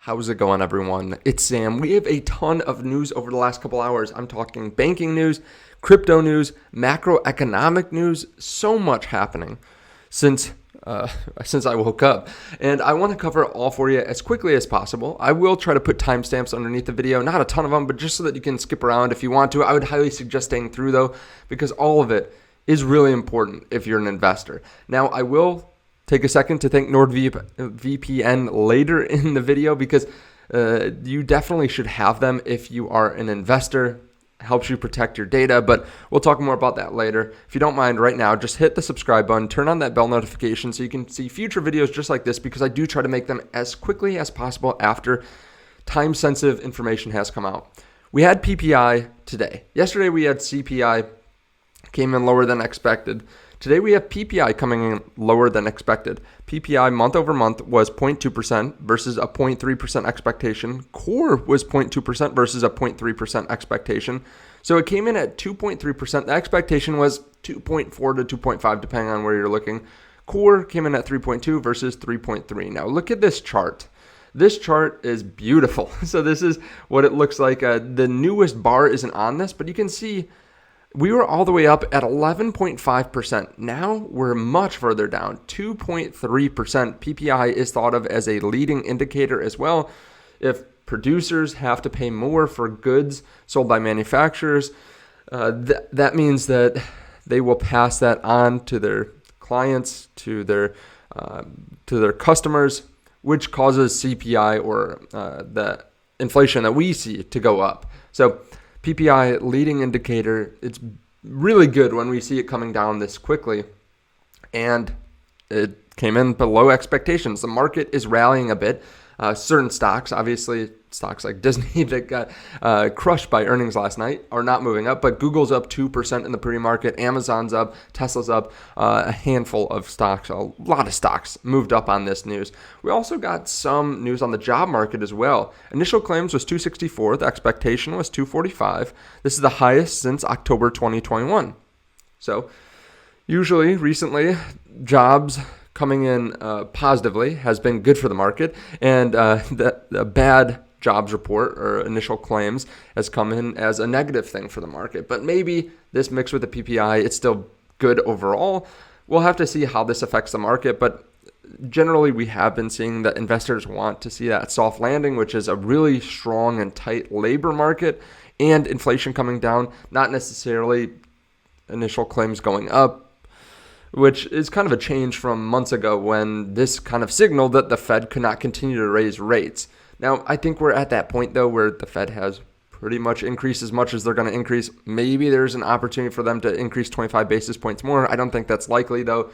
How's it going, everyone? It's Sam. We have a ton of news over the last couple hours. I'm talking banking news, crypto news, macroeconomic news, so much happening since I woke up. And I want to cover it all for you as quickly as possible. I will try to put timestamps underneath the video, not a ton of them, but just so that you can skip around if you want to. I would highly suggest staying through though, because all of it is really important if you're an investor. Now, I will take a second to thank NordVPN later in the video because you definitely should have them if you are an investor. Helps you protect your data, but we'll talk more about that later. If you don't mind right now, just hit the subscribe button, turn on that bell notification so you can see future videos just like this, because I do try to make them as quickly as possible after time-sensitive information has come out. We had PPI today. Yesterday we had CPI, came in lower than expected. Today we have PPI coming in lower than expected. PPI month over month was 0.2% versus a 0.3% expectation. Core was 0.2% versus a 0.3% expectation. So it came in at 2.3%. The expectation was 2.4 to 2.5 depending on where you're looking. Core came in at 3.2 versus 3.3. Now look at this chart. This chart is beautiful. So this is what it looks like. The newest bar isn't on this, but you can see we were all the way up at 11.5%. Now we're much further down, 2.3%. PPI is thought of as a leading indicator as well. If producers have to pay more for goods sold by manufacturers, that means that they will pass that on to their clients, to their customers, which causes CPI or the inflation that we see to go up. So PPI leading indicator, it's really good when we see it coming down this quickly, and it came in below expectations. The market is rallying a bit. Certain stocks, obviously stocks like Disney that got crushed by earnings last night, are not moving up, but Google's up 2% in the pre-market, Amazon's up, Tesla's up, a handful of stocks, a lot of stocks moved up on this news. We also got some news on the job market as well. Initial claims was 264, the expectation was 245. This is the highest since October 2021. So usually, recently, jobs coming in positively has been good for the market, and the bad jobs report or initial claims has come in as a negative thing for the market. But maybe this mixed with the PPI, it's still good overall. We'll have to see how this affects the market, but generally we have been seeing that investors want to see that soft landing, which is a really strong and tight labor market and inflation coming down, not necessarily initial claims going up, which is kind of a change from months ago when this kind of signaled that the Fed could not continue to raise rates. Now, I think we're at that point, though, where the Fed has pretty much increased as much as they're going to increase. Maybe there's an opportunity for them to increase 25 basis points more. I don't think that's likely, though.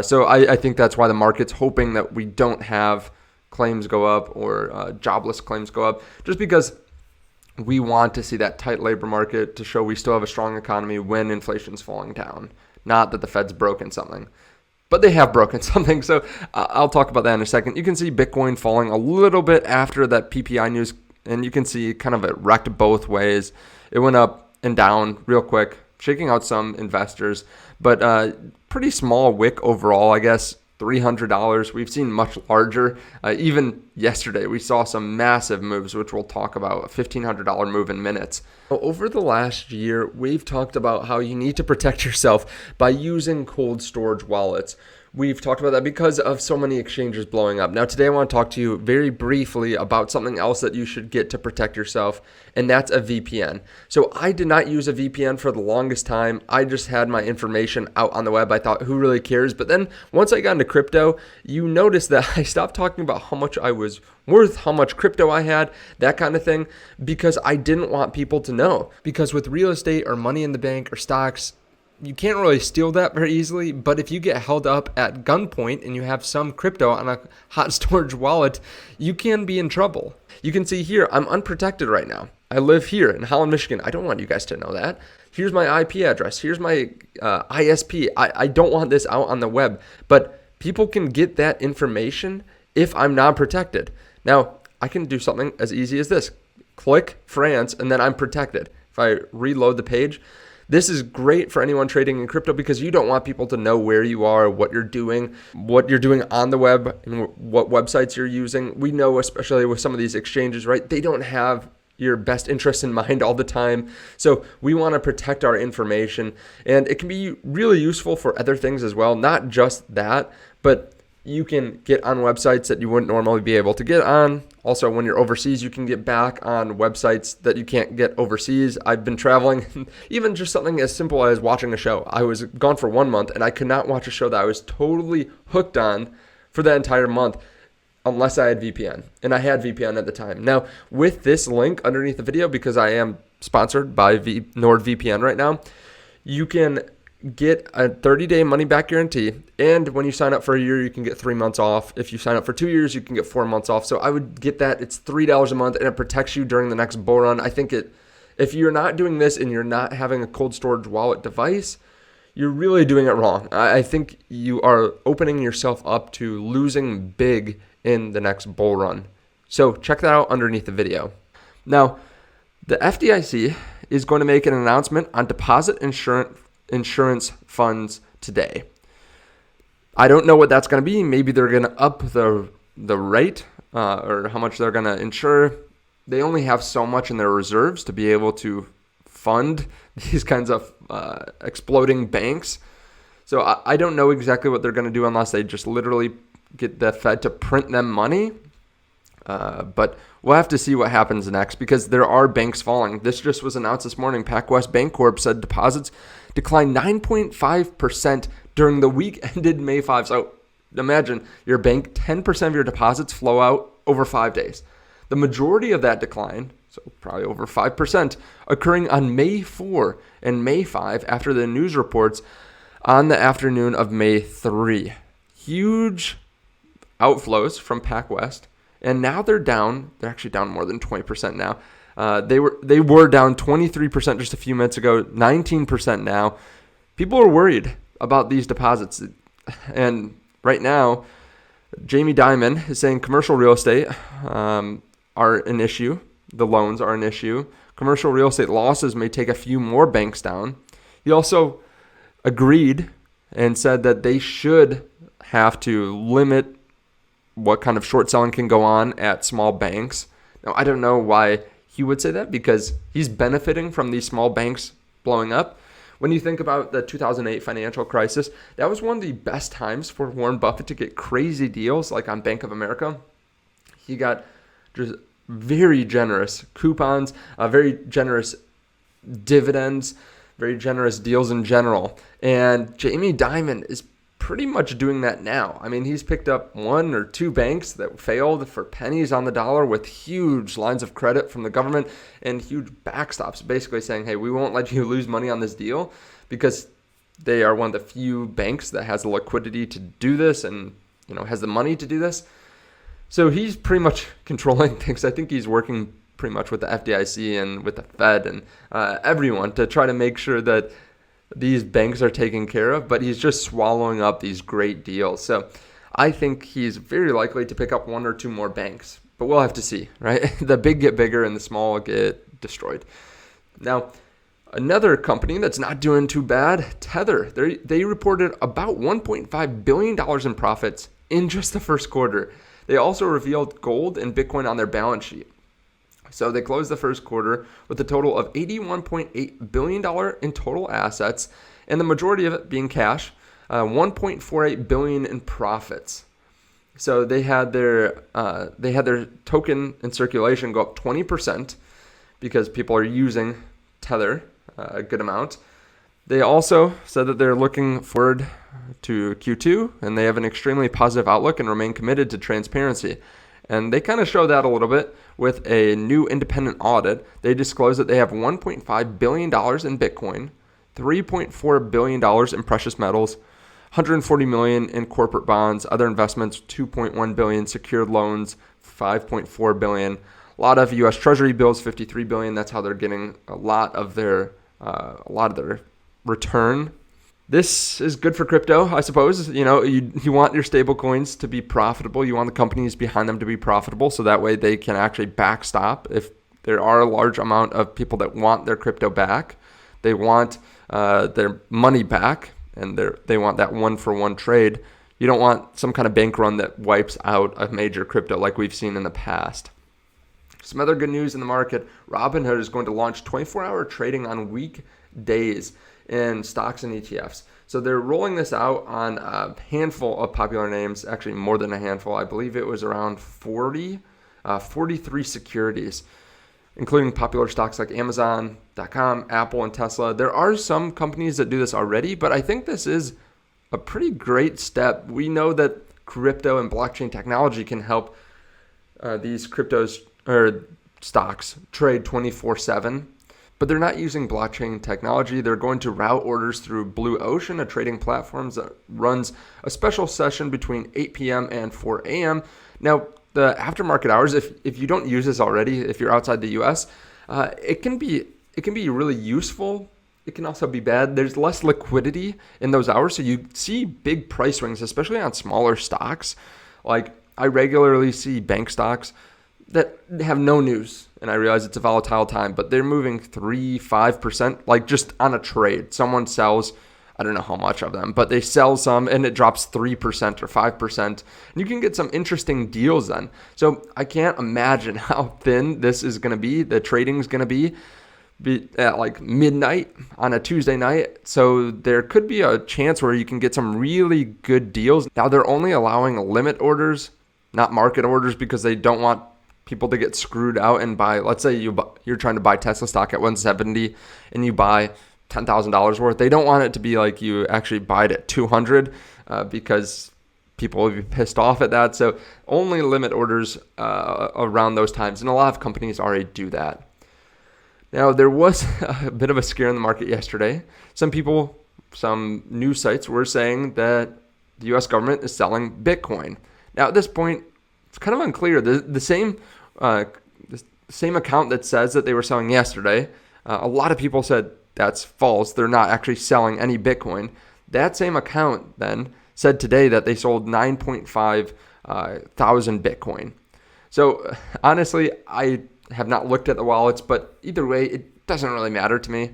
So I think that's why the market's hoping that we don't have claims go up or jobless claims go up, just because we want to see that tight labor market to show we still have a strong economy when inflation's falling down. Not that the Fed's broken something, but they have broken something. So I'll talk about that in a second. You can see Bitcoin falling a little bit after that PPI news, and you can see kind of it wrecked both ways. It went up and down real quick, shaking out some investors, but pretty small wick overall, I guess. $300. We've seen much larger. Even yesterday, we saw some massive moves, which we'll talk about, a $1,500 move in minutes. Over the last year, we've talked about how you need to protect yourself by using cold storage wallets. We've talked about that because of so many exchanges blowing up. Now, today I want to talk to you very briefly about something else that you should get to protect yourself, and that's a VPN. So I did not use a VPN for the longest time. I just had my information out on the web. I thought, who really cares? But then once I got into crypto, you notice that I stopped talking about how much I was worth, how much crypto I had, that kind of thing, because I didn't want people to know. Because with real estate or money in the bank or stocks, you can't really steal that very easily, but if you get held up at gunpoint and you have some crypto on a hot storage wallet, you can be in trouble. You can see here, I'm unprotected right now. I live here in Holland, Michigan. I don't want you guys to know that. Here's my IP address. Here's my ISP. I don't want this out on the web, but people can get that information if I'm not protected. Now, I can do something as easy as this. Click France, and then I'm protected. If I reload the page, This is great for anyone trading in crypto because you don't want people to know where you are, what you're doing on the web, and what websites you're using. We know, especially with some of these exchanges, right? They don't have your best interests in mind all the time. So we want to protect our information, and it can be really useful for other things as well. Not just that, but you can get on websites that you wouldn't normally be able to get on. Also, when you're overseas, you can get back on websites that you can't get overseas. I've been traveling, even just something as simple as watching a show. I was gone for 1 month and I could not watch a show that I was totally hooked on for that entire month unless I had VPN. And I had VPN at the time. Now, with this link underneath the video, because I am sponsored by NordVPN right now, you can get a 30-day money-back guarantee, and when you sign up for a year, you can get 3 months off. If you sign up for 2 years, you can get 4 months off. So I would get that. It's $3 a month, and it protects you during the next bull run. I think if you're not doing this and you're not having a cold storage wallet device, you're really doing it wrong. I think you are opening yourself up to losing big in the next bull run. So check that out underneath the video. Now, the FDIC is going to make an announcement on deposit insurance funds today. I don't know what that's going to be. Maybe they're going to up the rate or how much they're going to insure. They only have so much in their reserves to be able to fund these kinds of exploding banks. So I don't know exactly what they're going to do unless they just literally get the Fed to print them money. But we'll have to see what happens next because there are banks falling. This just was announced this morning. PacWest Bancorp said deposits declined 9.5% during the week ended May 5. So imagine your bank, 10% of your deposits flow out over 5 days. The majority of that decline, so probably over 5%, occurring on May 4 and May 5 after the news reports on the afternoon of May 3. Huge outflows from PacWest. And now they're down. They're actually down more than 20% now. They were down 23% just a few minutes ago, 19% now. People are worried about these deposits. And right now, Jamie Dimon is saying commercial real estate are an issue. The loans are an issue. Commercial real estate losses may take a few more banks down. He also agreed and said that they should have to limit what kind of short selling can go on at small banks. Now, I don't know why he would say that because he's benefiting from these small banks blowing up. When you think about the 2008 financial crisis, that was one of the best times for Warren Buffett to get crazy deals like on Bank of America. He got just very generous coupons, very generous dividends, very generous deals in general. And Jamie Dimon is pretty much doing that now. I mean, he's picked up 1 or 2 banks that failed for pennies on the dollar with huge lines of credit from the government and huge backstops, basically saying, hey, we won't let you lose money on this deal because they are one of the few banks that has the liquidity to do this and, has the money to do this. So he's pretty much controlling things. I think he's working pretty much with the FDIC and with the Fed and everyone to try to make sure that these banks are taken care of, but he's just swallowing up these great deals. So I think he's very likely to pick up 1 or 2 more banks, but we'll have to see, right? The big get bigger and the small get destroyed. Now, another company that's not doing too bad, Tether, they reported about $1.5 billion in profits in just the first quarter. They also revealed gold and Bitcoin on their balance sheet. So they closed the first quarter with a total of $81.8 billion in total assets, and the majority of it being cash, $1.48 billion in profits. So they had their token in circulation go up 20% because people are using Tether a good amount. They also said that they're looking forward to Q2, and they have an extremely positive outlook and remain committed to transparency. And they kind of show that a little bit with a new independent audit. They disclosed that they have $1.5 billion in Bitcoin, $3.4 billion in precious metals, $140 million in corporate bonds, other investments, $2.1 billion, secured loans, $5.4 billion, a lot of U.S. Treasury bills, $53 billion. That's how they're getting a lot of their return. This is good for crypto, I suppose. You want your stable coins to be profitable. You want the companies behind them to be profitable so that way they can actually backstop if there are a large amount of people that want their crypto back. They want their money back, and they want that one-for-one trade. You don't want some kind of bank run that wipes out a major crypto like we've seen in the past. Some other good news in the market. Robinhood is going to launch 24-hour trading on weekdays in stocks and ETFs. So they're rolling this out on a handful of popular names, actually more than a handful. I believe it was around 43 securities, including popular stocks like Amazon.com, Apple, and Tesla. There are some companies that do this already, but I think this is a pretty great step. We know that crypto and blockchain technology can help these cryptos or stocks trade 24/7, but they're not using blockchain technology. They're going to route orders through Blue Ocean, a trading platform that runs a special session between 8 p.m. and 4 a.m. Now, the aftermarket hours, if you don't use this already, if you're outside the U.S., it can be really useful. It can also be bad. There's less liquidity in those hours, so you see big price swings, especially on smaller stocks. Like, I regularly see bank stocks that have no news, and I realize it's a volatile time, but they're moving 3-5%, like just on a trade. Someone sells, I don't know how much of them, but they sell some and it drops 3% or 5%, and you can get some interesting deals then. So I can't imagine how thin this is going to be. The trading is going to be at like midnight on a Tuesday night. So there could be a chance where you can get some really good deals. Now they're only allowing limit orders, not market orders, because they don't want people to get screwed out and buy. Let's say you're trying to buy Tesla stock at 170 and you buy $10,000 worth. They don't want it to be like you actually buy it at 200 because people will be pissed off at that. So only limit orders around those times. And a lot of companies already do that. Now, there was a bit of a scare in the market yesterday. Some news sites were saying that the U.S. government is selling Bitcoin. Now, at this point, it's kind of unclear. The same account that says that they were selling yesterday, a lot of people said that's false. They're not actually selling any Bitcoin. That same account then said today that they sold 9.5 thousand Bitcoin. So honestly, I have not looked at the wallets, but either way, it doesn't really matter to me,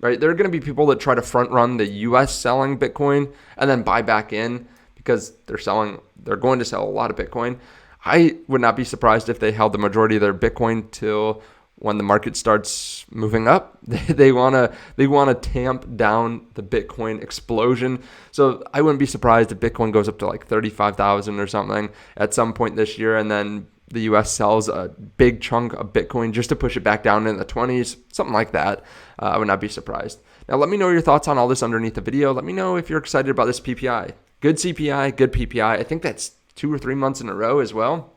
right? There are going to be people that try to front run the U.S. selling Bitcoin and then buy back in because they're going to sell a lot of Bitcoin. I would not be surprised if they held the majority of their Bitcoin till when the market starts moving up. They want to tamp down the Bitcoin explosion. So I wouldn't be surprised if Bitcoin goes up to like 35,000 or something at some point this year, and then the U.S. sells a big chunk of Bitcoin just to push it back down in the 20s, something like that. I would not be surprised. Now, let me know your thoughts on all this underneath the video. Let me know if you're excited about this PPI. Good CPI, good PPI. I think that's 2 or 3 months in a row as well,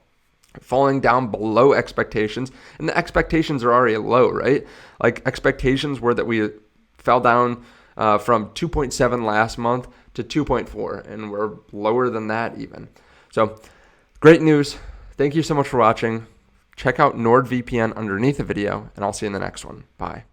falling down below expectations. And the expectations are already low, right? Like, expectations were that we fell down from 2.7 last month to 2.4, and we're lower than that even. So great news. Thank you so much for watching. Check out NordVPN underneath the video, and I'll see you in the next one. Bye.